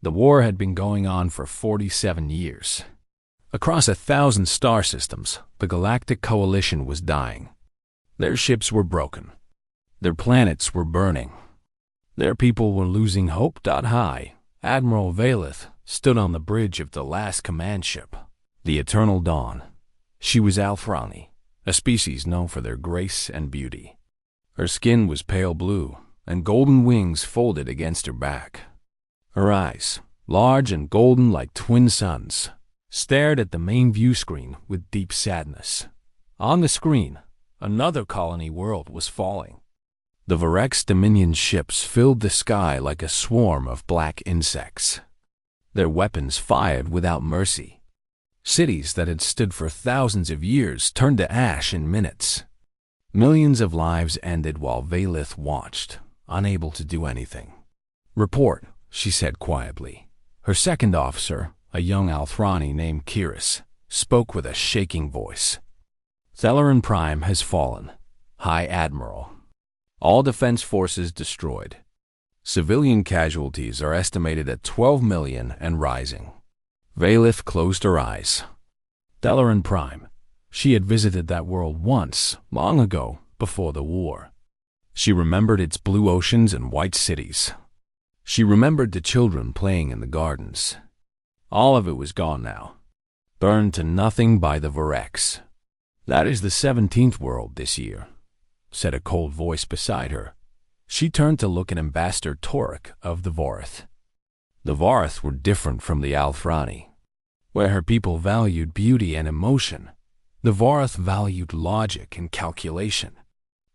The war had been going on for 47 years. Across 1,000 star systems, the Galactic Coalition was dying. Their ships were broken. Their planets were burning. Their people were losing hope. High Admiral Valeth stood on the bridge of the last command ship, the Eternal Dawn. She was Alphrani, a species known for their grace and beauty. Her skin was pale blue, and golden wings folded against her back. Her eyes, large and golden like twin suns, stared at the main view screen with deep sadness. On the screen, another colony world was falling. The Varex Dominion ships filled the sky like a swarm of black insects. Their weapons fired without mercy. Cities that had stood for thousands of years turned to ash in minutes. Millions of lives ended while Valeth watched, unable to do anything. "Report," she said quietly. Her second officer, a young Althrani named Kiris, spoke with a shaking voice. "Theleron Prime has fallen. High Admiral. All defense forces destroyed. Civilian casualties are estimated at 12 million and rising." Valeth closed her eyes. Theleron Prime. She had visited that world once, long ago, before the war. She remembered its blue oceans and white cities. She remembered the children playing in the gardens. All of it was gone now, burned to nothing by the Varex. "That is the 17th world this year," said a cold voice beside her. She turned to look at Ambassador Torek of the Vorath. The Vorath were different from the Althrani. Where her people valued beauty and emotion, the Vorath valued logic and calculation.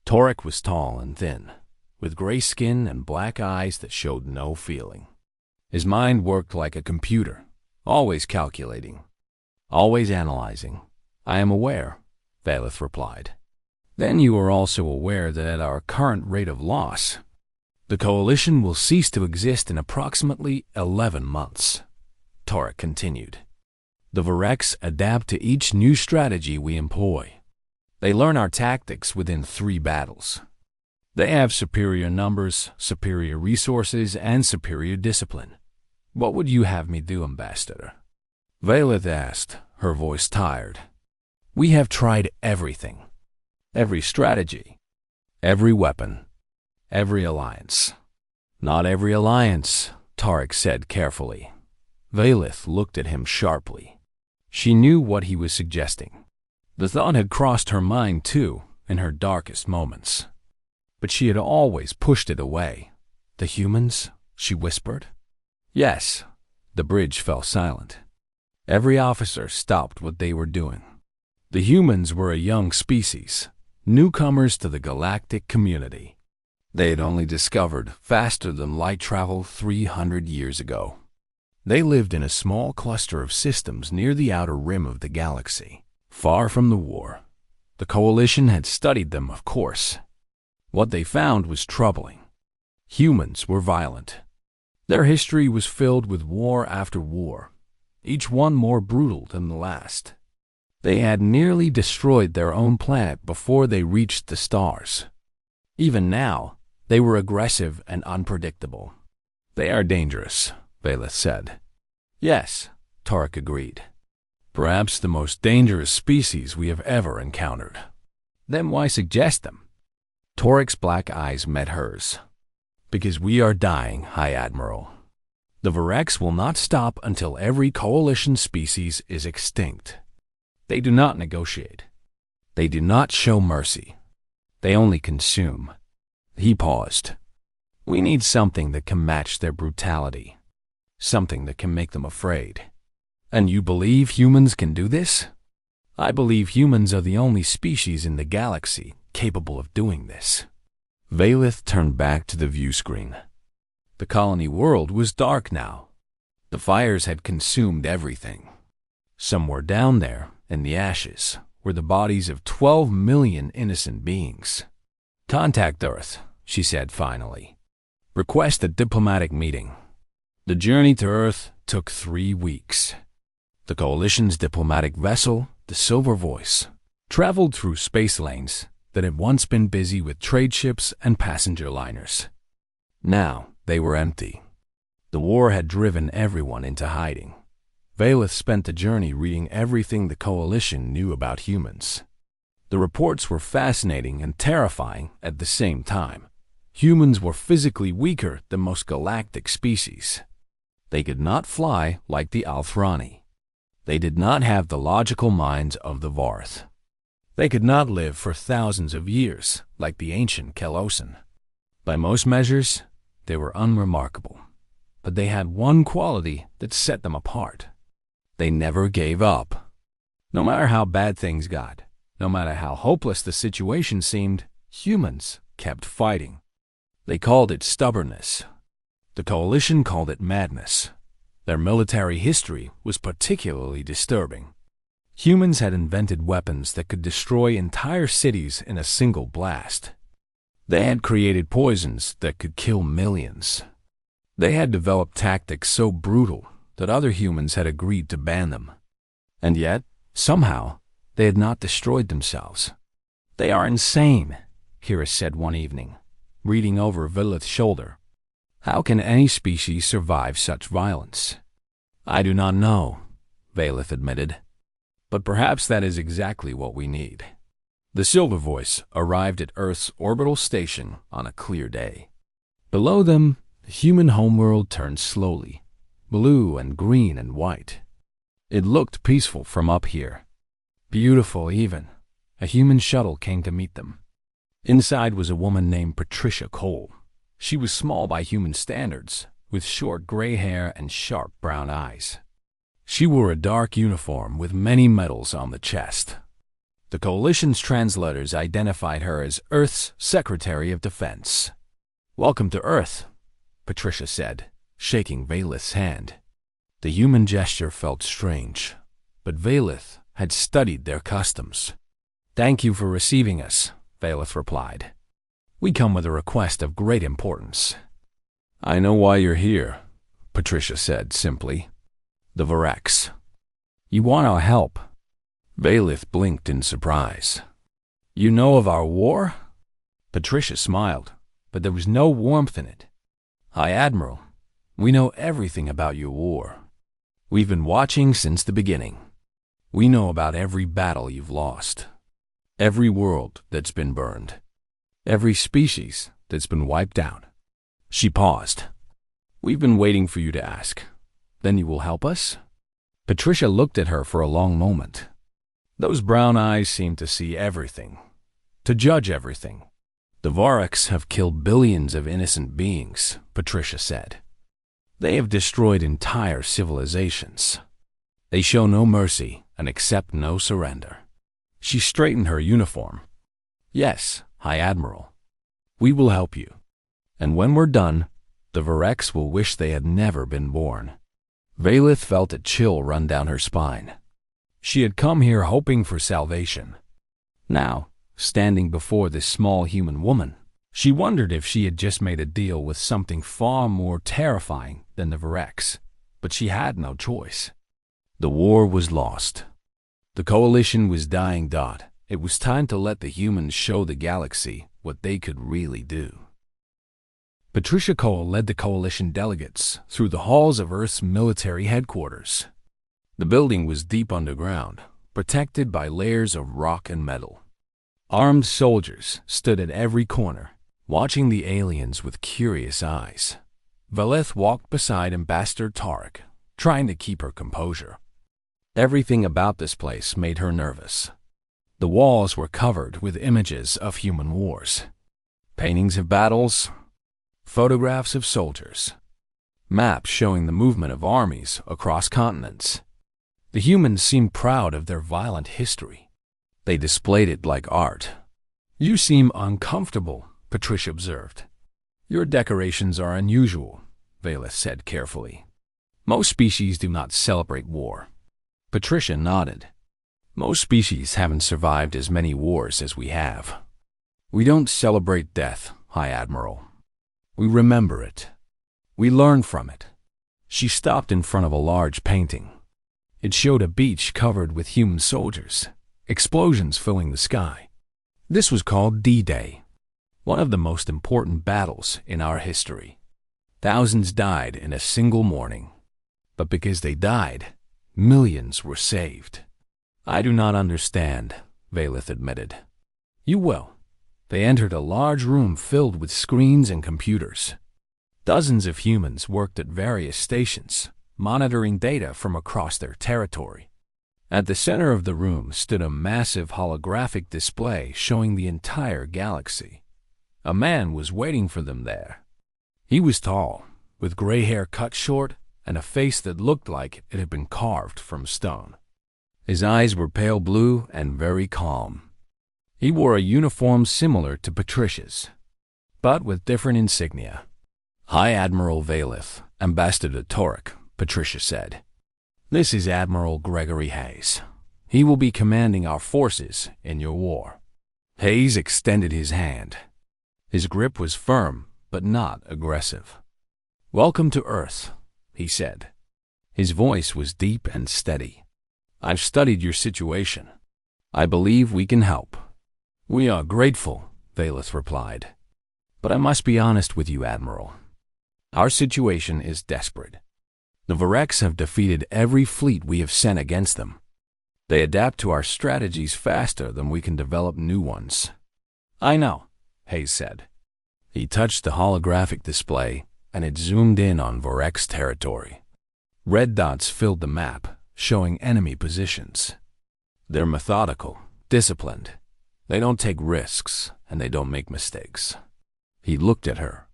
Torek was tall and thin, with gray skin and black eyes that showed no feeling. His mind worked like a computer, always calculating, always analyzing. "I am aware," Valeth replied. "Then you are also aware that at our current rate of loss, the Coalition will cease to exist in approximately 11 months. Torek continued. "The Varex adapt to each new strategy we employ. They learn our tactics within 3 battles. They have superior numbers, superior resources, and superior discipline. What would you have me do, Ambassador?" Valeth asked, her voice tired. "We have tried everything. Every strategy. Every weapon. Every alliance." "Not every alliance," Torek said carefully. Valeth looked at him sharply. She knew what he was suggesting. The thought had crossed her mind, too, in her darkest moments. But she had always pushed it away. "The humans?" she whispered. "Yes." The bridge fell silent. Every officer stopped what they were doing. The humans were a young species, newcomers to the galactic community. They had only discovered faster than light travel 300 years ago. They lived in a small cluster of systems near the outer rim of the galaxy, far from the war. The Coalition had studied them, of course. What they found was troubling. Humans were violent. Their history was filled with war after war, each one more brutal than the last. They had nearly destroyed their own planet before they reached the stars. Even now, they were aggressive and unpredictable. "They are dangerous," Valeth said. "Yes," Torek agreed. "Perhaps the most dangerous species we have ever encountered." "Then why suggest them?" Torek's black eyes met hers. "Because we are dying, High Admiral. The Varex will not stop until every Coalition species is extinct. They do not negotiate. They do not show mercy. They only consume." He paused. "We need something that can match their brutality. Something that can make them afraid." "And you believe humans can do this?" "I believe humans are the only species in the galaxy capable of doing this." Valeth turned back to the view screen. The colony world was dark now. The fires had consumed everything. Somewhere down there, in the ashes, were the bodies of 12 million innocent beings. "Contact Earth," she said finally. "Request a diplomatic meeting." The journey to Earth took 3 weeks. The Coalition's diplomatic vessel, the Silver Voice, traveled through space lanes that had once been busy with trade ships and passenger liners. Now they were empty. The war had driven everyone into hiding. Valeth spent the journey reading everything the Coalition knew about humans. The reports were fascinating and terrifying at the same time. Humans were physically weaker than most galactic species. They could not fly like the Althrani. They did not have the logical minds of the Varth. They could not live for thousands of years like the ancient Kelosin. By most measures, they were unremarkable. But they had one quality that set them apart. They never gave up. No matter how bad things got, no matter how hopeless the situation seemed, humans kept fighting. They called it stubbornness. The Coalition called it madness. Their military history was particularly disturbing. Humans had invented weapons that could destroy entire cities in a single blast. They had created poisons that could kill millions. They had developed tactics so brutal that other humans had agreed to ban them. And yet, somehow, they had not destroyed themselves. "They are insane," Kira said one evening, reading over Valeth's shoulder. "How can any species survive such violence?" "I do not know," Valeth admitted. "But perhaps that is exactly what we need." The Silver Voice arrived at Earth's orbital station on a clear day. Below them, the human homeworld turned slowly, blue and green and white. It looked peaceful from up here. Beautiful even. A human shuttle came to meet them. Inside was a woman named Patricia Cole. She was small by human standards, with short gray hair and sharp brown eyes. She wore a dark uniform with many medals on the chest. The Coalition's translators identified her as Earth's Secretary of Defense. "Welcome to Earth," Patricia said, shaking Valeth's hand. The human gesture felt strange, but Valeth had studied their customs. "Thank you for receiving us," Valeth replied. "We come with a request of great importance." "I know why you're here," Patricia said simply. "The Varex. You want our help." Valeth blinked in surprise. "You know of our war?" Patricia smiled, but there was no warmth in it. "High Admiral, we know everything about your war. We've been watching since the beginning. We know about every battle you've lost, every world that's been burned, every species that's been wiped out." She paused. "We've been waiting for you to ask. Then you will help us?" Patricia looked at her for a long moment. Those brown eyes seemed to see everything, to judge everything. "The Varex have killed billions of innocent beings," Patricia said. "They have destroyed entire civilizations. They show no mercy and accept no surrender." She straightened her uniform. "Yes, High Admiral. We will help you. And when we're done, the Varex will wish they had never been born." Valeth felt a chill run down her spine. She had come here hoping for salvation. Now, standing before this small human woman, she wondered if she had just made a deal with something far more terrifying than the Varex, but she had no choice. The war was lost. The Coalition was dying. It was time to let the humans show the galaxy what they could really do. Patricia Cole led the Coalition delegates through the halls of Earth's military headquarters. The building was deep underground, protected by layers of rock and metal. Armed soldiers stood at every corner, watching the aliens with curious eyes. Valeth walked beside Ambassador Tarek, trying to keep her composure. Everything about this place made her nervous. The walls were covered with images of human wars, paintings of battles, photographs of soldiers, maps showing the movement of armies across continents. The humans seemed proud of their violent history. They displayed it like art. "You seem uncomfortable," Patricia observed. "Your decorations are unusual," Valeth said carefully. "Most species do not celebrate war." Patricia nodded. "Most species haven't survived as many wars as we have. We don't celebrate death, High Admiral. We remember it. We learn from it." She stopped in front of a large painting. It showed a beach covered with human soldiers, explosions filling the sky. This was called D-Day, one of the most important battles in our history. Thousands died in a single morning. But because they died, millions were saved. I do not understand, Valith admitted. You will. They entered a large room filled with screens and computers. Dozens of humans worked at various stations, monitoring data from across their territory. At the center of the room stood a massive holographic display showing the entire galaxy. A man was waiting for them there. He was tall, with gray hair cut short and a face that looked like it had been carved from stone. His eyes were pale blue and very calm. He wore a uniform similar to Patricia's, but with different insignia. High Admiral Valith, Ambassador Torek, Patricia said. This is Admiral Gregory Hayes. He will be commanding our forces in your war. Hayes extended his hand. His grip was firm, but not aggressive. Welcome to Earth, he said. His voice was deep and steady. I've studied your situation. I believe we can help. We are grateful, Valith replied. But I must be honest with you, Admiral. Our situation is desperate. The Varex have defeated every fleet we have sent against them. They adapt to our strategies faster than we can develop new ones. I know, Hayes said. He touched the holographic display, and it zoomed in on Varex territory. Red dots filled the map, showing enemy positions. They're methodical, disciplined. They don't take risks, and they don't make mistakes. He looked at her.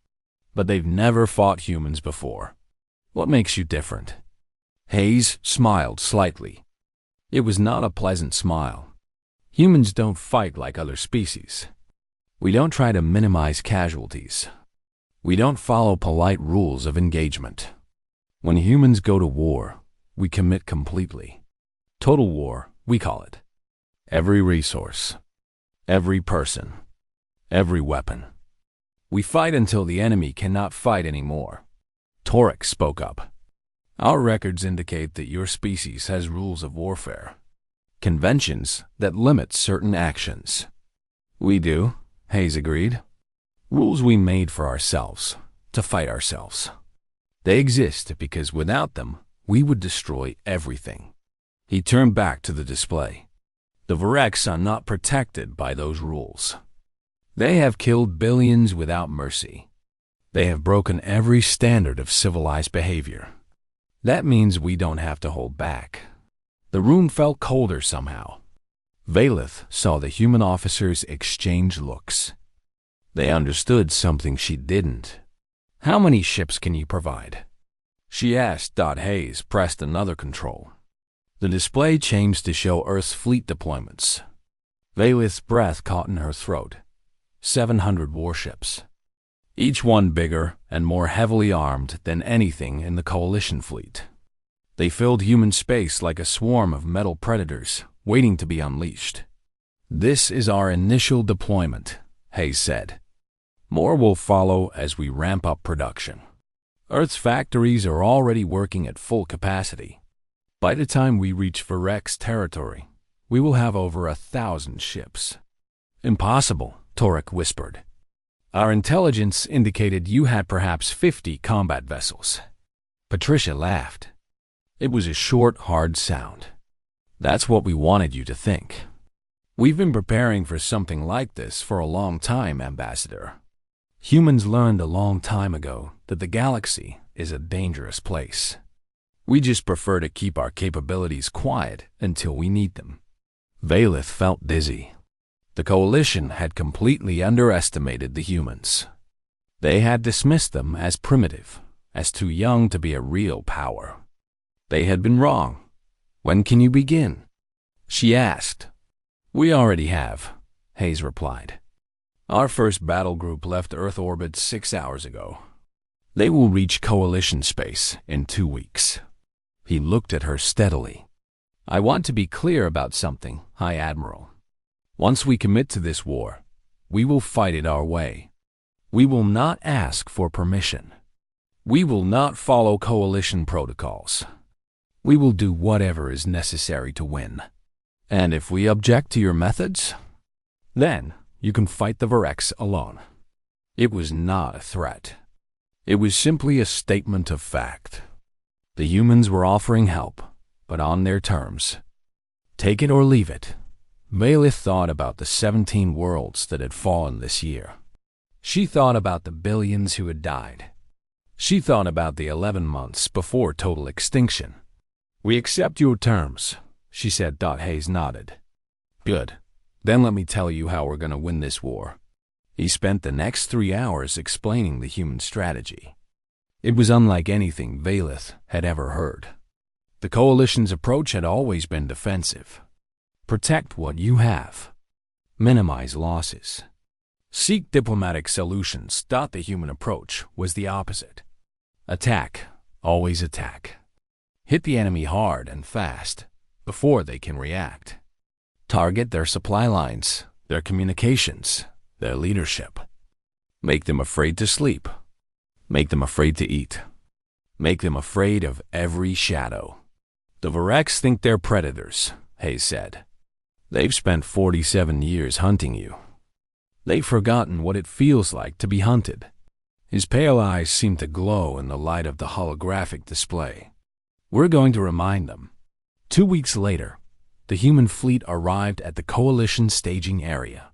But they've never fought humans before. What makes you different? Hayes smiled slightly. It was not a pleasant smile. Humans don't fight like other species. We don't try to minimize casualties. We don't follow polite rules of engagement. When humans go to war, we commit completely. Total war, we call it. Every resource, every person, every weapon. We fight until the enemy cannot fight anymore. Torek spoke up. Our records indicate that your species has rules of warfare, conventions that limit certain actions. We do, Hayes agreed. Rules we made for ourselves, to fight ourselves. They exist because without them, we would destroy everything. He turned back to the display. The Varex are not protected by those rules. They have killed billions without mercy. They have broken every standard of civilized behavior. That means we don't have to hold back. The room felt colder somehow. Valith saw the human officers exchange looks. They understood something she didn't. How many ships can you provide? She asked. Hayes pressed another control. The display changed to show Earth's fleet deployments. Valith's breath caught in her throat. 700 warships. Each one bigger and more heavily armed than anything in the Coalition fleet. They filled human space like a swarm of metal predators waiting to be unleashed. This is our initial deployment, Hayes said. More will follow as we ramp up production. Earth's factories are already working at full capacity. By the time we reach Varex territory, we will have over 1,000 ships. Impossible, Torek whispered. Our intelligence indicated you had perhaps 50 combat vessels. Patricia laughed. It was a short, hard sound. That's what we wanted you to think. We've been preparing for something like this for a long time, Ambassador. Humans learned a long time ago that the galaxy is a dangerous place. We just prefer to keep our capabilities quiet until we need them. Valith felt dizzy. The Coalition had completely underestimated the humans. They had dismissed them as primitive, as too young to be a real power. They had been wrong. When can you begin? She asked. We already have, Hayes replied. Our first battle group left Earth orbit 6 hours ago. They will reach Coalition space in 2 weeks. He looked at her steadily. I want to be clear about something, High Admiral. Once we commit to this war, we will fight it our way. We will not ask for permission. We will not follow Coalition protocols. We will do whatever is necessary to win. And if we object to your methods, then you can fight the Varex alone. It was not a threat. It was simply a statement of fact. The humans were offering help, but on their terms. Take it or leave it. Valith thought about the 17 worlds that had fallen this year. She thought about the billions who had died. She thought about the 11 months before total extinction. "We accept your terms," she said. Hayes nodded. "Good. Then let me tell you how we're going to win this war." He spent the next 3 hours explaining the human strategy. It was unlike anything Valith had ever heard. The Coalition's approach had always been defensive. Protect what you have. Minimize losses. Seek diplomatic solutions. The human approach was the opposite. Attack. Always attack. Hit the enemy hard and fast, before they can react. Target their supply lines, their communications, their leadership. Make them afraid to sleep. Make them afraid to eat. Make them afraid of every shadow. "The Varex think they're predators," Hayes said. "They've spent 47 years hunting you. They've forgotten what it feels like to be hunted." His pale eyes seemed to glow in the light of the holographic display. "We're going to remind them." 2 weeks later, the human fleet arrived at the Coalition staging area.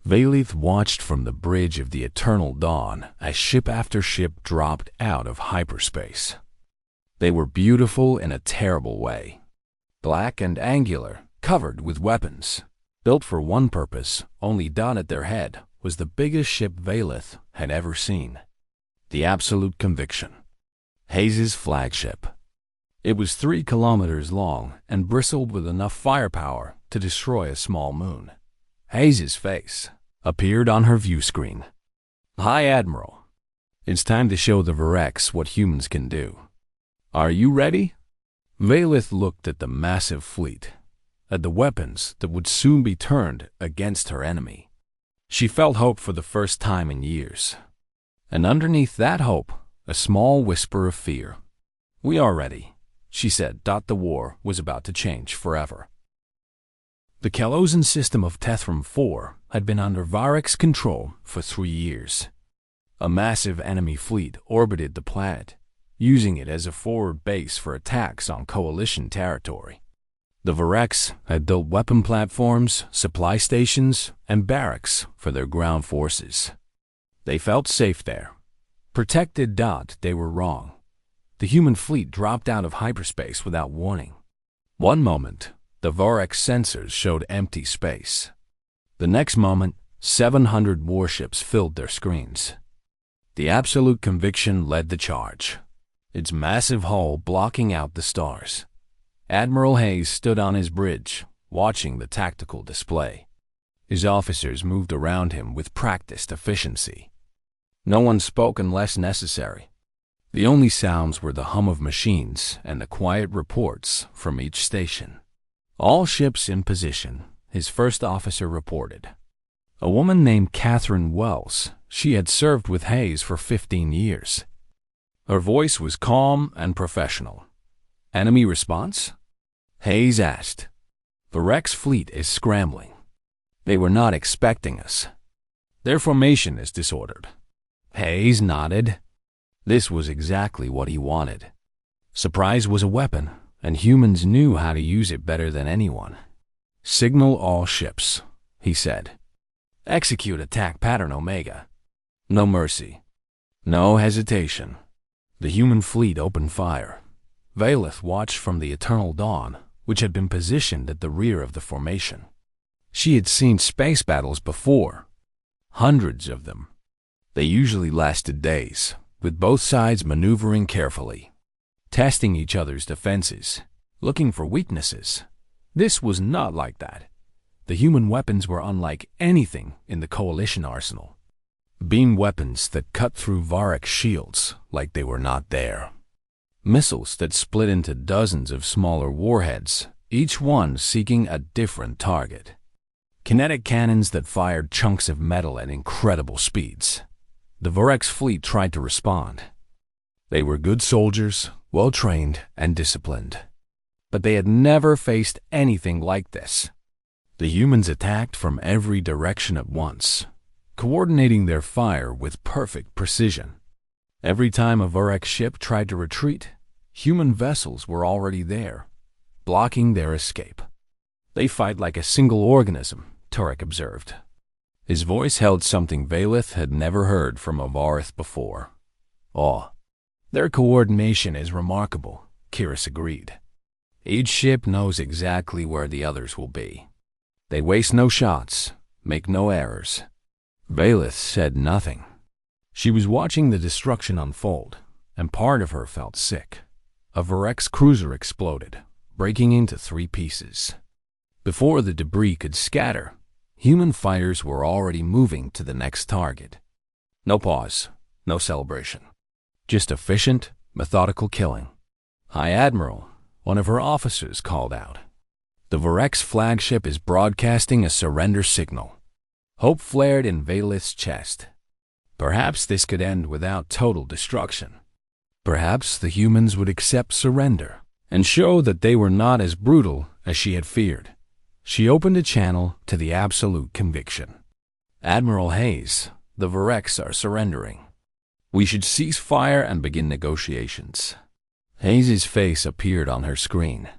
Valith watched from the bridge of the Eternal Dawn as ship after ship dropped out of hyperspace. They were beautiful in a terrible way. Black and angular, covered with weapons. Built for one purpose, only at their head was the biggest ship Valith had ever seen. The Absolute Conviction. Hayes' flagship. It was 3 kilometers long and bristled with enough firepower to destroy a small moon. Hayes' face appeared on her view screen. "Hi, Admiral. It's time to show the Varex what humans can do. Are you ready?" Valith looked at the massive fleet, at the weapons that would soon be turned against her enemy. She felt hope for the first time in years. And underneath that hope, a small whisper of fear. "We are ready," she said. The war was about to change forever. The Kalozan system of Tethram 4 had been under Varex control for 3 years. A massive enemy fleet orbited the planet, using it as a forward base for attacks on Coalition territory. The Varex had built weapon platforms, supply stations, and barracks for their ground forces. They felt safe there. Protected. They were wrong. The human fleet dropped out of hyperspace without warning. One moment, the Varex sensors showed empty space. The next moment, 700 warships filled their screens. The Absolute Conviction led the charge, its massive hull blocking out the stars. Admiral Hayes stood on his bridge, watching the tactical display. His officers moved around him with practiced efficiency. No one spoke unless necessary. The only sounds were the hum of machines and the quiet reports from each station. "All ships in position," his first officer reported. A woman named Catherine Wells. She had served with Hayes for 15 years. Her voice was calm and professional. "Enemy response?" Hayes asked. "Varex fleet is scrambling. They were not expecting us. Their formation is disordered." Hayes nodded. This was exactly what he wanted. Surprise was a weapon, and humans knew how to use it better than anyone. "Signal all ships," he said. "Execute attack pattern Omega. No mercy. No hesitation." The human fleet opened fire. Valith watched from the Eternal Dawn, which had been positioned at the rear of the formation. She had seen space battles before. Hundreds of them. They usually lasted days, with both sides maneuvering carefully, testing each other's defenses, looking for weaknesses. This was not like that. The human weapons were unlike anything in the Coalition arsenal. Beam weapons that cut through Varex shields like they were not there. Missiles that split into dozens of smaller warheads, each one seeking a different target. Kinetic cannons that fired chunks of metal at incredible speeds. The Varex fleet tried to respond. They were good soldiers, well-trained and disciplined. But they had never faced anything like this. The humans attacked from every direction at once, coordinating their fire with perfect precision. Every time a Vurex ship tried to retreat, human vessels were already there, blocking their escape. They fight like a single organism, Turek observed. His voice held something Valith had never heard from a Varith before. Awe. Their coordination is remarkable, Kiris agreed. Each ship knows exactly where the others will be. They waste no shots, make no errors. Valith said nothing. She was watching the destruction unfold, and part of her felt sick. A Vurex cruiser exploded, breaking into 3 pieces. Before the debris could scatter, human fighters were already moving to the next target. No pause, no celebration. Just efficient, methodical killing. High Admiral, one of her officers, called out. The Vurex flagship is broadcasting a surrender signal. Hope flared in Valith's chest. Perhaps this could end without total destruction. Perhaps the humans would accept surrender and show that they were not as brutal as she had feared. She opened a channel to the absolute conviction. Admiral Hayes, the Vurex are surrendering. We should cease fire and begin negotiations. Hayes' face appeared on her screen.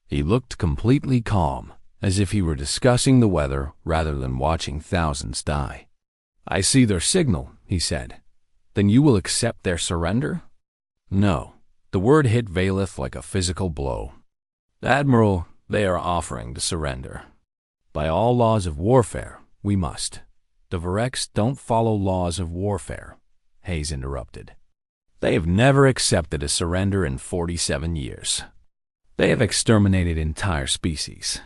He looked completely calm, as if he were discussing the weather rather than watching thousands die. I see their signal, he said. Then you will accept their surrender? No. The word hit Valith like a physical blow. Admiral, they are offering to surrender. By all laws of warfare, we must. The Vurex don't follow laws of warfare, Hayes interrupted. They have never accepted a surrender in 47 years. They have exterminated entire species,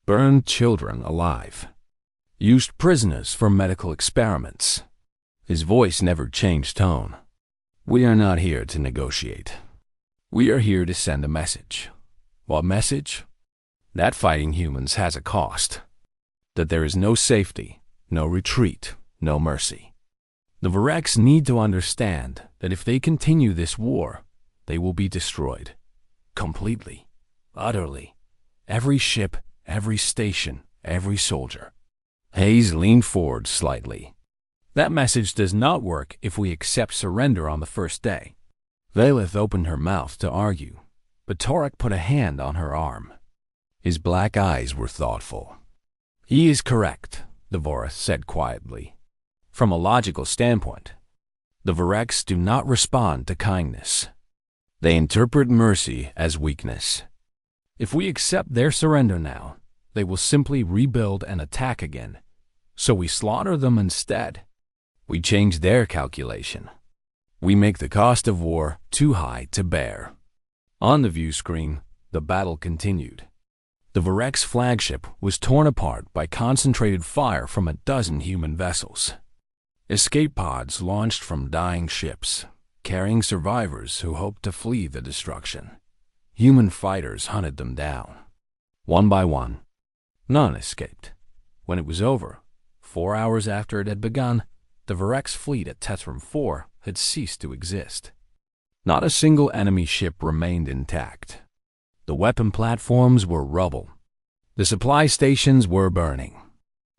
burned children alive, used prisoners for medical experiments. His voice never changed tone. We are not here to negotiate. We are here to send a message. What message? That fighting humans has a cost. That there is no safety, no retreat, no mercy. The Vurex need to understand that if they continue this war, they will be destroyed. Completely. Utterly. Every ship, every station, every soldier. Hayes leaned forward slightly. That message does not work if we accept surrender on the first day. Valith opened her mouth to argue, but Turek put a hand on her arm. His black eyes were thoughtful. He is correct, the Vorith said quietly. From a logical standpoint, the Vurex do not respond to kindness. They interpret mercy as weakness. If we accept their surrender now, they will simply rebuild and attack again. So we slaughter them instead. We change their calculation. We make the cost of war too high to bear. On the view screen, the battle continued. The Vurex flagship was torn apart by concentrated fire from a dozen human vessels. Escape pods launched from dying ships, carrying survivors who hoped to flee the destruction. Human fighters hunted them down. One by one. None escaped. When it was over, 4 hours after it had begun, the Vurex fleet at Tethrim 4 had ceased to exist. Not a single enemy ship remained intact. The weapon platforms were rubble. The supply stations were burning.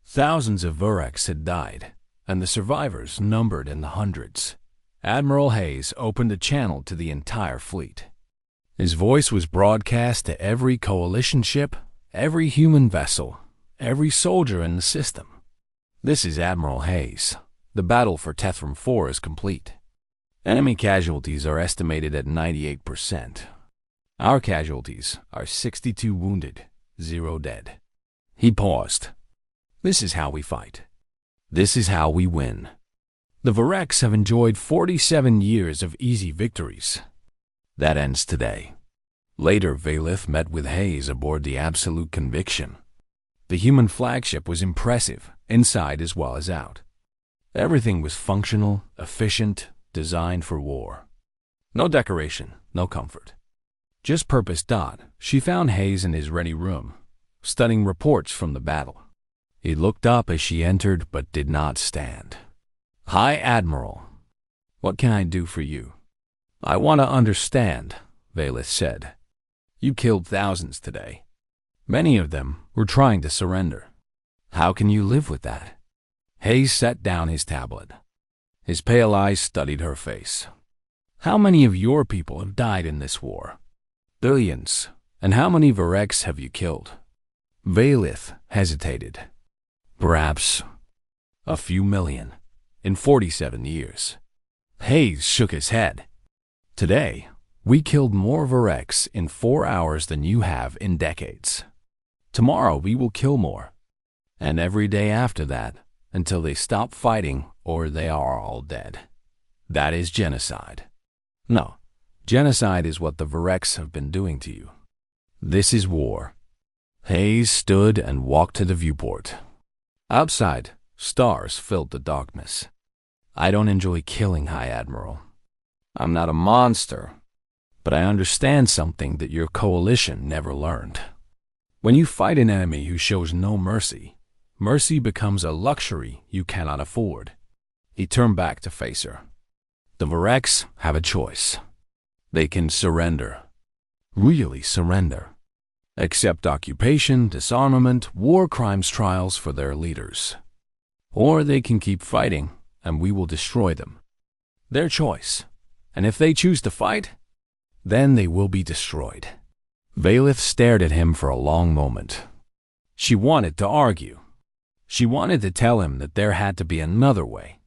Thousands of Vurex had died, and the survivors numbered in the hundreds. Admiral Hayes opened a channel to the entire fleet. His voice was broadcast to every coalition ship, every human vessel, every soldier in the system. This is Admiral Hayes. The battle for Tethrim 4 is complete. Enemy casualties are estimated at 98%. Our casualties are 62 wounded, 0 dead. He paused. This is how we fight. This is how we win. The Vurex have enjoyed 47 years of easy victories. That ends today. Later, Valith met with Hayes aboard the Absolute Conviction. The human flagship was impressive, inside as well as out. Everything was functional, efficient, designed for war. No decoration, no comfort. Just purpose. She found Hayes in his ready room, studying reports from the battle. He looked up as she entered but did not stand. Hi, Admiral. What can I do for you? I want to understand, Valith said. You killed thousands today. Many of them were trying to surrender. How can you live with that? Hayes set down his tablet. His pale eyes studied her face. "How many of your people have died in this war?" "Billions. And how many Varex have you killed?" Valith hesitated. "Perhaps a few million in 47 years. Hayes shook his head. "Today, we killed more Varex in 4 hours than you have in decades. Tomorrow we will kill more. And every day after that, until they stop fighting or they are all dead. That is genocide. No, genocide is what the Varex have been doing to you. This is war." Hayes stood and walked to the viewport. Outside, stars filled the darkness. "I don't enjoy killing, High Admiral. I'm not a monster, but I understand something that your coalition never learned. When you fight an enemy who shows no mercy, mercy becomes a luxury you cannot afford." He turned back to face her. "The Varex have a choice. They can surrender. Really surrender. Accept occupation, disarmament, war crimes trials for their leaders. Or they can keep fighting, and we will destroy them. Their choice. And if they choose to fight, then they will be destroyed." Valith stared at him for a long moment. She wanted to argue. She wanted to tell him that there had to be another way.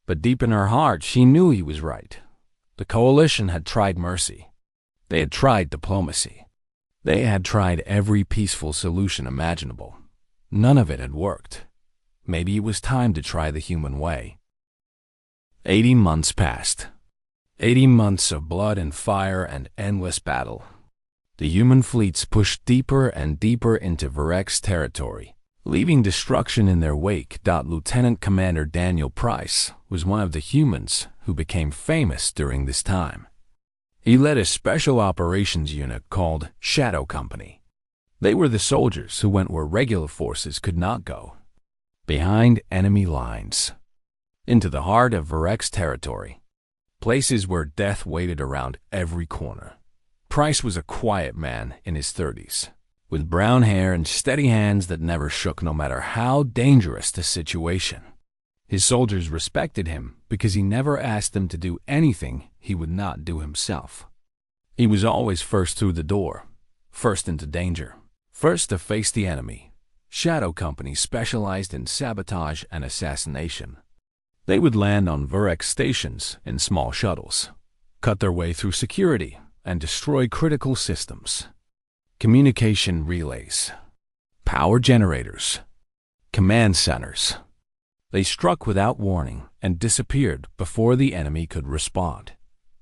But deep in her heart, she knew he was right. The coalition had tried mercy. They had tried diplomacy. They had tried every peaceful solution imaginable. None of it had worked. Maybe it was time to try the human way. 80 months passed. 80 months of blood and fire and endless battle. The human fleets pushed deeper and deeper into Varex territory, leaving destruction in their wake. Lieutenant Commander Daniel Price was one of the humans who became famous during this time. He led a special operations unit called Shadow Company. They were the soldiers who went where regular forces could not go, behind enemy lines, into the heart of Varex territory, places where death waited around every corner. Price was a quiet man in his 30s, with brown hair and steady hands that never shook no matter how dangerous the situation. His soldiers respected him because he never asked them to do anything he would not do himself. He was always first through the door, first into danger, first to face the enemy. Shadow Company specialized in sabotage and assassination. They would land on Varex stations in small shuttles, cut their way through security, and destroy critical systems. Communication relays, power generators, command centers. They struck without warning and disappeared before the enemy could respond.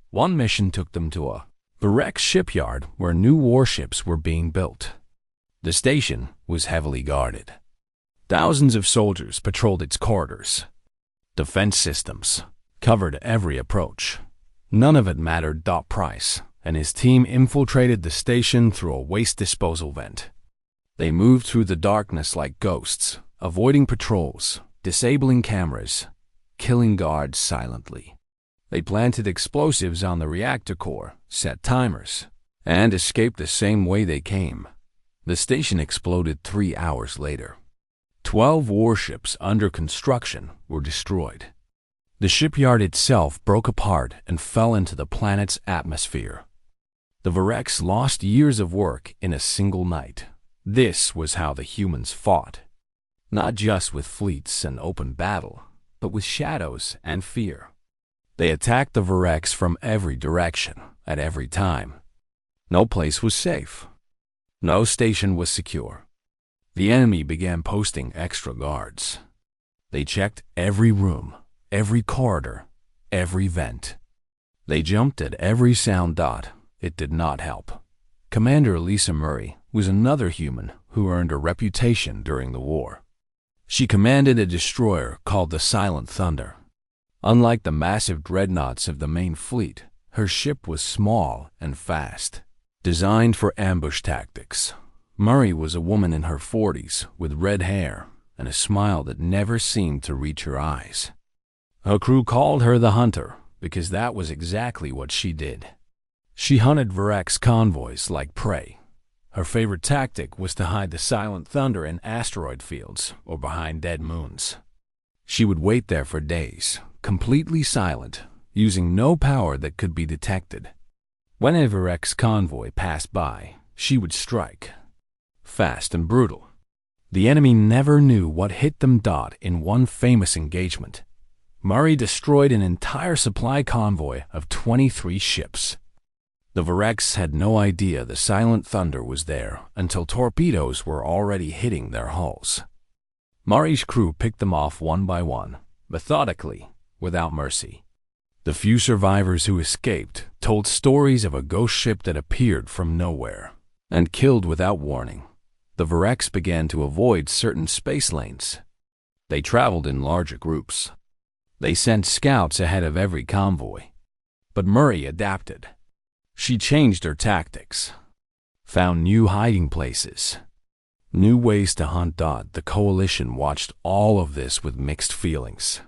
One mission took them to a Varex shipyard where new warships were being built. The station was heavily guarded. Thousands of soldiers patrolled its corridors. Defense systems covered every approach. None of it mattered. Price and his team infiltrated the station through a waste disposal vent. They moved through the darkness like ghosts, avoiding patrols, disabling cameras, killing guards silently. They planted explosives on the reactor core, set timers, and escaped the same way they came. The station exploded 3 hours later. 12 warships under construction were destroyed. The shipyard itself broke apart and fell into the planet's atmosphere. The Varex lost years of work in a single night. This was how the humans fought. Not just with fleets and open battle, but with shadows and fear. They attacked the Varex from every direction, at every time. No place was safe. No station was secure. The enemy began posting extra guards. They checked every room, every corridor, every vent. They jumped at every sound. It did not help. Commander Lisa Murray was another human who earned a reputation during the war. She commanded a destroyer called the Silent Thunder. Unlike the massive dreadnoughts of the main fleet, her ship was small and fast, designed for ambush tactics. Murray was a woman in her 40s with red hair and a smile that never seemed to reach her eyes. Her crew called her the Hunter because that was exactly what she did. She hunted Varex convoys like prey. Her favorite tactic was to hide the Silent Thunder in asteroid fields or behind dead moons. She would wait there for days, completely silent, using no power that could be detected. Whenever X convoy passed by, she would strike. Fast and brutal. The enemy never knew what hit them. In one famous engagement, Murray destroyed an entire supply convoy of 23 ships. The Varex had no idea the silent thunder was there until torpedoes were already hitting their hulls. Murray's crew picked them off one by one, methodically, without mercy. The few survivors who escaped told stories of a ghost ship that appeared from nowhere and killed without warning. The Varex began to avoid certain space lanes. They traveled in larger groups. They sent scouts ahead of every convoy. But Murray adapted. She changed her tactics, found new hiding places, new ways to hunt. The coalition watched all of this with mixed feelings.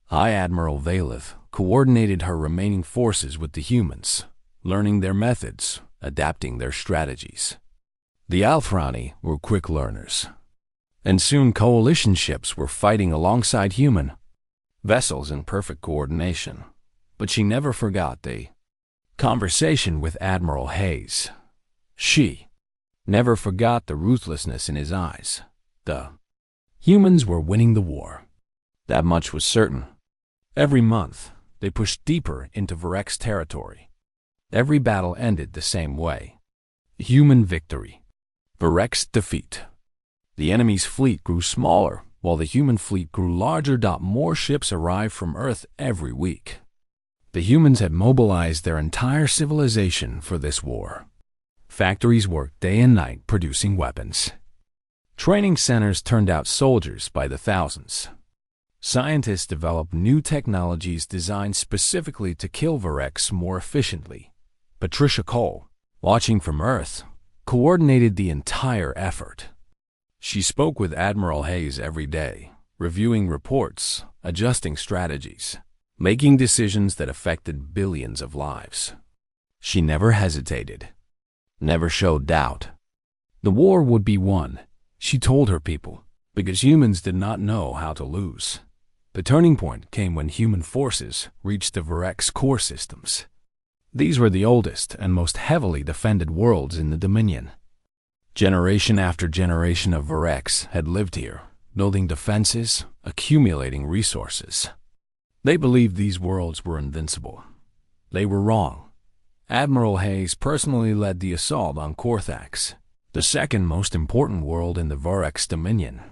High Admiral Valeth coordinated her remaining forces with the humans, learning their methods, adapting their strategies. The Alfrani were quick learners, and soon coalition ships were fighting alongside human vessels in perfect coordination. But she never forgot the conversation with Admiral Hayes. She never forgot the ruthlessness in his eyes. The humans were winning the war. That much was certain. Every month, they pushed deeper into Varex territory. Every battle ended the same way. Human victory. Varex defeat. The enemy's fleet grew smaller, while the human fleet grew larger. More ships arrived from Earth every week. The humans had mobilized their entire civilization for this war. Factories worked day and night producing weapons. Training centers turned out soldiers by the thousands. Scientists developed new technologies designed specifically to kill Varex more efficiently. Patricia Cole, watching from Earth, coordinated the entire effort. She spoke with Admiral Hayes every day, reviewing reports, adjusting strategies, making decisions that affected billions of lives. She never hesitated, never showed doubt. The war would be won, she told her people, because humans did not know how to lose. The turning point came when human forces reached the Varex core systems. These were the oldest and most heavily defended worlds in the Dominion. Generation after generation of Varex had lived here, building defenses, accumulating resources. They believed these worlds were invincible. They were wrong. Admiral Hayes personally led the assault on Korthax, the second most important world in the Varex Dominion.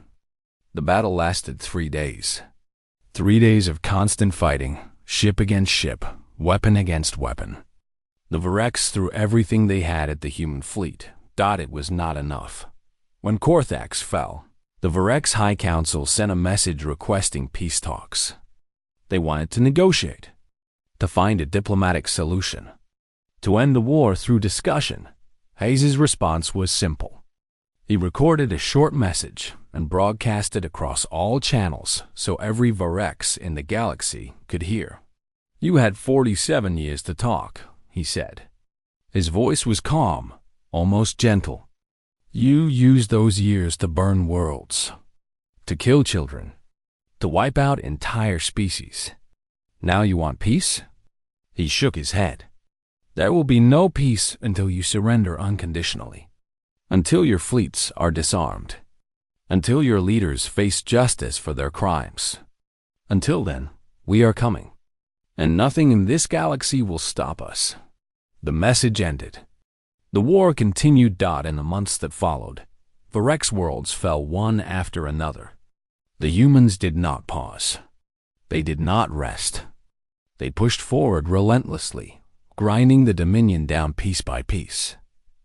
The battle lasted 3 days. 3 days of constant fighting, ship against ship, weapon against weapon. The Varex threw everything they had at the human fleet. It was not enough. When Korthax fell, the Varex High Council sent a message requesting peace talks. They wanted to negotiate, to find a diplomatic solution, to end the war through discussion. Hayes' response was simple. He recorded a short message and broadcast it across all channels so every Varex in the galaxy could hear. "You had 47 years to talk," he said. His voice was calm, almost gentle. "You used those years to burn worlds, to kill children, to wipe out entire species. Now you want peace?" He shook his head. "There will be no peace until you surrender unconditionally, until your fleets are disarmed, until your leaders face justice for their crimes. Until then, we are coming, and nothing in this galaxy will stop us." The message ended. The war continued. In the months that followed, Varex worlds fell one after another. The humans did not pause. They did not rest. They pushed forward relentlessly, grinding the Dominion down piece by piece.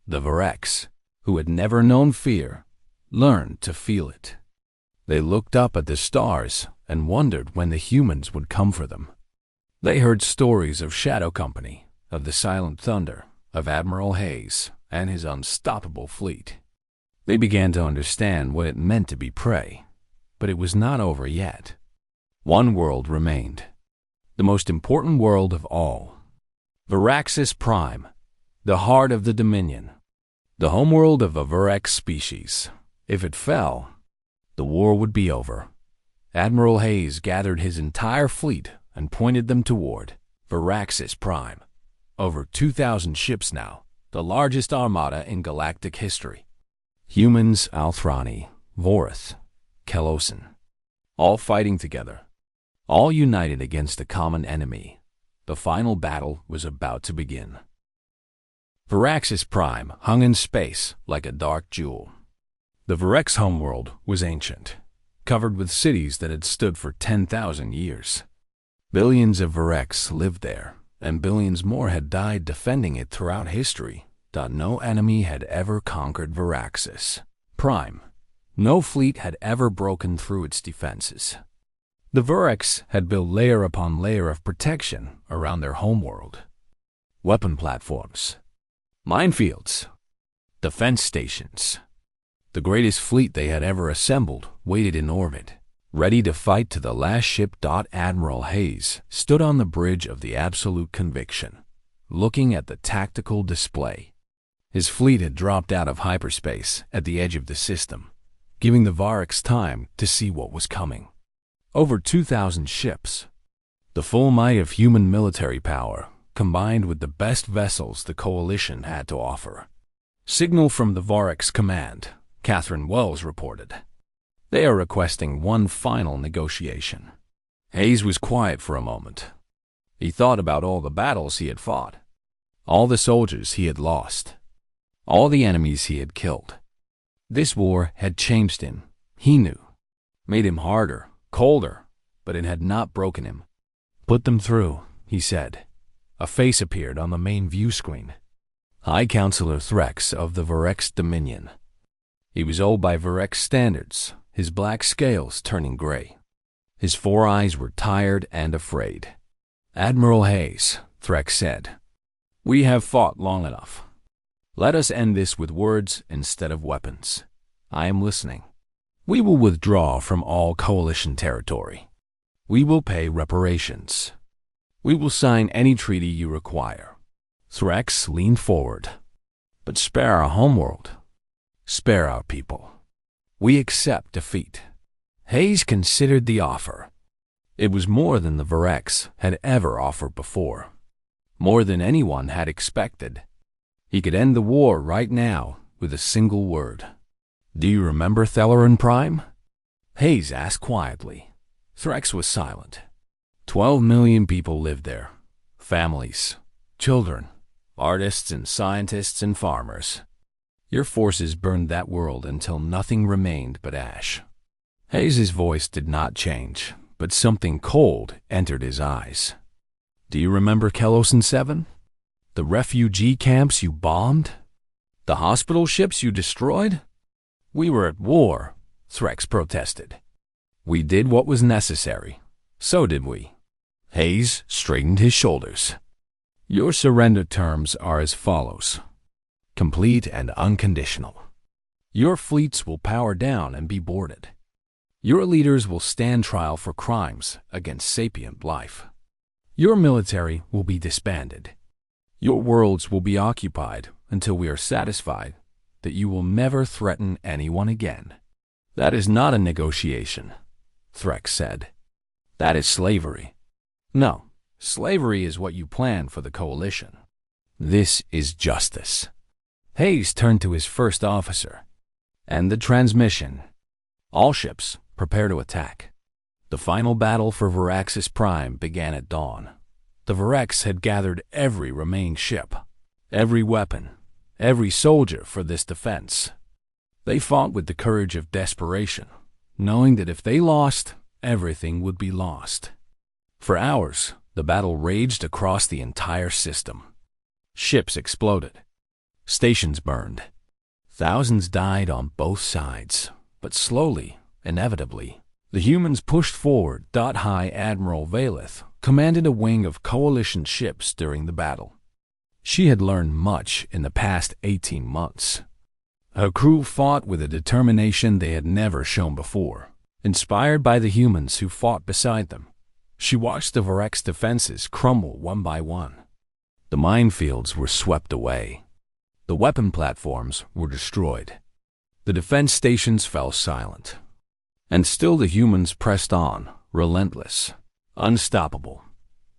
The Varex, who had never known fear, learned to feel it. They looked up at the stars and wondered when the humans would come for them. They heard stories of Shadow Company, of the Silent Thunder, of Admiral Hayes and his unstoppable fleet. They began to understand what it meant to be prey, but it was not over yet. One world remained, the most important world of all. Varaxis Prime, the heart of the Dominion, the homeworld of a Varex species. If it fell, the war would be over. Admiral Hayes gathered his entire fleet and pointed them toward Viraxis Prime. Over 2,000 ships now, the largest armada in galactic history. Humans, Althrani, Vorith, Kelosin, all fighting together, all united against a common enemy. The final battle was about to begin. Viraxis Prime hung in space like a dark jewel. The Virex homeworld was ancient, covered with cities that had stood for 10,000 years. Billions of Virex lived there, and billions more had died defending it throughout history. No enemy had ever conquered Viraxis Prime. No fleet had ever broken through its defenses. The Virex had built layer upon layer of protection around their homeworld. Weapon platforms, minefields, defense stations. The greatest fleet they had ever assembled waited in orbit, ready to fight to the last ship. Admiral Hayes stood on the bridge of the Absolute Conviction, looking at the tactical display. His fleet had dropped out of hyperspace at the edge of the system, giving the Virex time to see what was coming. Over 2,000 ships, the full might of human military power, combined with the best vessels the Coalition had to offer. Signal from the Virex command, Catherine Wells reported. They are requesting one final negotiation. Hayes was quiet for a moment. He thought about all the battles he had fought, all the soldiers he had lost, all the enemies he had killed. This war had changed him, he knew, made him harder, colder, but it had not broken him. Put them through, he said. A face appeared on the main view screen. High Counselor Threx of the Virex Dominion. He was old by Virex standards, his black scales turning gray. His 4 eyes were tired and afraid. Admiral Hayes, Threx said, we have fought long enough. Let us end this with words instead of weapons. I am listening. We will withdraw from all Coalition territory. We will pay reparations. We will sign any treaty you require. Threx leaned forward. But spare our homeworld. Spare our people. We accept defeat. Hayes considered the offer. It was more than the Virex had ever offered before. More than anyone had expected. He could end the war right now with a single word. Do you remember Theleron Prime? Hayes asked quietly. Threx was silent. 12 million people lived there. Families, children, artists and scientists and farmers. Your forces burned that world until nothing remained but ash. Hayes's voice did not change, but something cold entered his eyes. Do you remember Kelosin 7? The refugee camps you bombed? The hospital ships you destroyed? We were at war, Threx protested. We did what was necessary. So did we. Hayes straightened his shoulders. Your surrender terms are as follows. Complete and unconditional. Your fleets will power down and be boarded. Your leaders will stand trial for crimes against sapient life. Your military will be disbanded. Your worlds will be occupied until we are satisfied that you will never threaten anyone again. That is not a negotiation, Threx said. That is slavery. No, slavery is what you plan for the Coalition. This is justice. Hayes turned to his first officer. And the transmission. All ships, prepare to attack. The final battle for Viraxis Prime began at dawn. The Virex had gathered every remaining ship, every weapon, every soldier for this defense. They fought with the courage of desperation, knowing that if they lost, everything would be lost. For hours, the battle raged across the entire system. Ships exploded. Stations burned. Thousands died on both sides, but slowly, inevitably, the humans pushed forward. High Admiral Valeth commanded a wing of Coalition ships during the battle. She had learned much in the past 18 months. Her crew fought with a determination they had never shown before. Inspired by the humans who fought beside them, she watched the Virex defenses crumble one by one. The minefields were swept away. The weapon platforms were destroyed. The defense stations fell silent. And still the humans pressed on, relentless, unstoppable.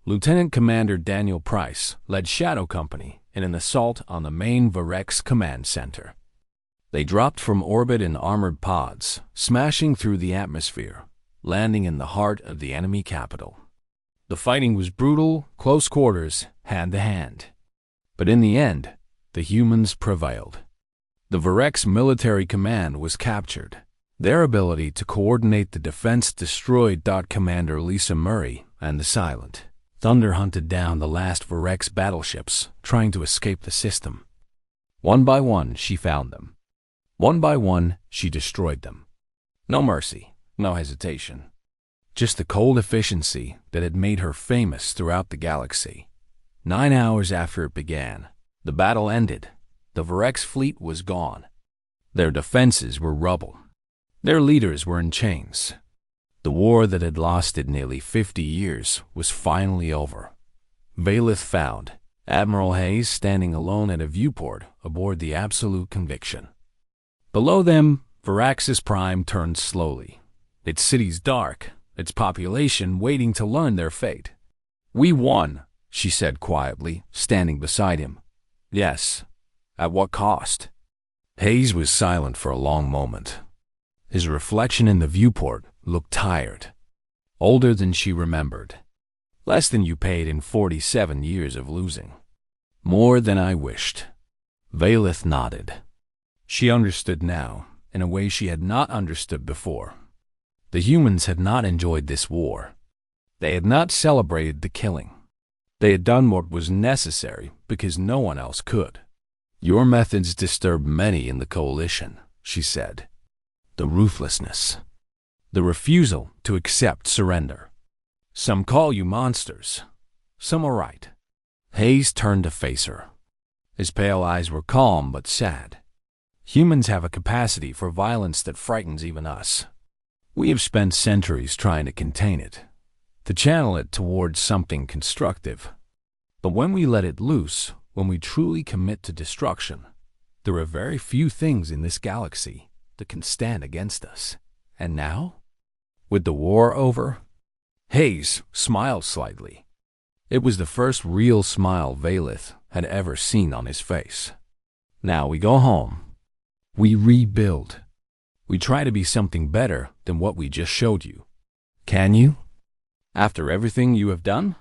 Lieutenant Commander Daniel Price led Shadow Company in an assault on the main Varex command center. They dropped from orbit in armored pods, smashing through the atmosphere, landing in the heart of the enemy capital. The fighting was brutal, close quarters, hand to hand. But in the end, the humans prevailed. The Varex military command was captured. Their ability to coordinate the defense destroyed. Commander Lisa Murray and the Silent Thunder hunted down the last Varex battleships, trying to escape the system. One by one, she found them. One by one, she destroyed them. No mercy, no hesitation. Just the cold efficiency that had made her famous throughout the galaxy. 9 hours after it began, the battle ended. The Varex fleet was gone. Their defenses were rubble. Their leaders were in chains. The war that had lasted nearly 50 years was finally over. Valith found Admiral Hayes standing alone at a viewport aboard the Absolute Conviction. Below them, Varaxis Prime turned slowly, its cities dark, its population waiting to learn their fate. "We won," she said quietly, standing beside him. "Yes. At what cost?" Hayes was silent for a long moment. His reflection in the viewport looked tired, older than she remembered. "Less than you paid in 47 years of losing." "More than I wished." Valith nodded. She understood now, in a way she had not understood before. The humans had not enjoyed this war. They had not celebrated the killing. They had done what was necessary because no one else could. "Your methods disturbed many in the coalition," she said. "The ruthlessness. The refusal to accept surrender. Some call you monsters. Some are right." Hayes turned to face her. His pale eyes were calm but sad. "Humans have a capacity for violence that frightens even us. We have spent centuries trying to contain it, to channel it towards something constructive. But when we let it loose, when we truly commit to destruction, there are very few things in this galaxy that can stand against us. And now, with the war over?" Hayes smiled slightly. It was the first real smile Valith had ever seen on his face. "Now we go home. We rebuild. We try to be something better than what we just showed you. Can you? After everything you have done?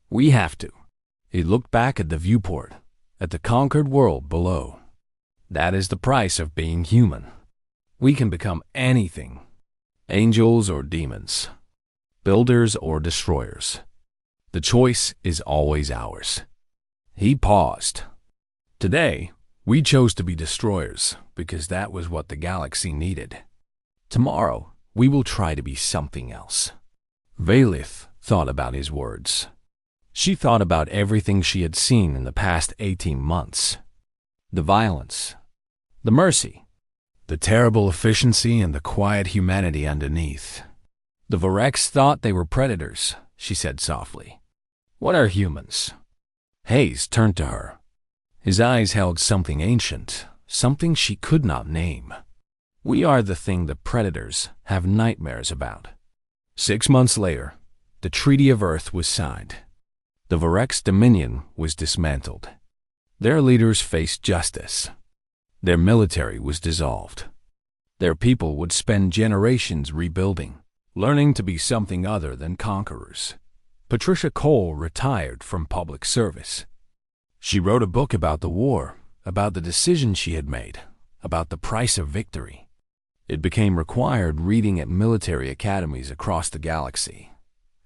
We have to." He looked back at the viewport, at the conquered world below. "That is the price of being human. We can become anything. Angels or demons. Builders or destroyers. The choice is always ours." He paused. "Today, we chose to be destroyers because that was what the galaxy needed. Tomorrow, we will try to be something else." Valith thought about his words. She thought about everything she had seen in the past 18 months. The violence, the mercy, the terrible efficiency and the quiet humanity underneath. "The Varex thought they were predators," she said softly. "What are humans?" Hayes turned to her. His eyes held something ancient, something she could not name. "We are the thing the predators have nightmares about." 6 months later, the Treaty of Earth was signed. The Varex Dominion was dismantled. Their leaders faced justice. Their military was dissolved. Their people would spend generations rebuilding, learning to be something other than conquerors. Patricia Cole retired from public service. She wrote a book about the war, about the decisions she had made, about the price of victory. It became required reading at military academies across the galaxy.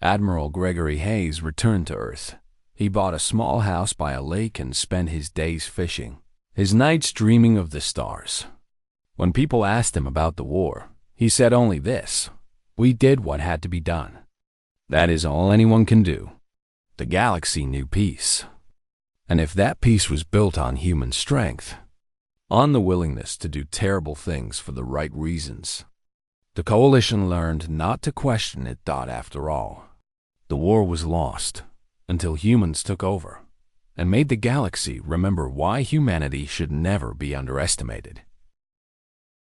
Admiral Gregory Hayes returned to Earth. He bought a small house by a lake and spent his days fishing, his nights dreaming of the stars. When people asked him about the war, he said only this: "We did what had to be done. That is all anyone can do." The galaxy knew peace. And if that peace was built on human strength, on the willingness to do terrible things for the right reasons, the Coalition learned not to question it. After all, the war was lost until humans took over and made the galaxy remember why humanity should never be underestimated.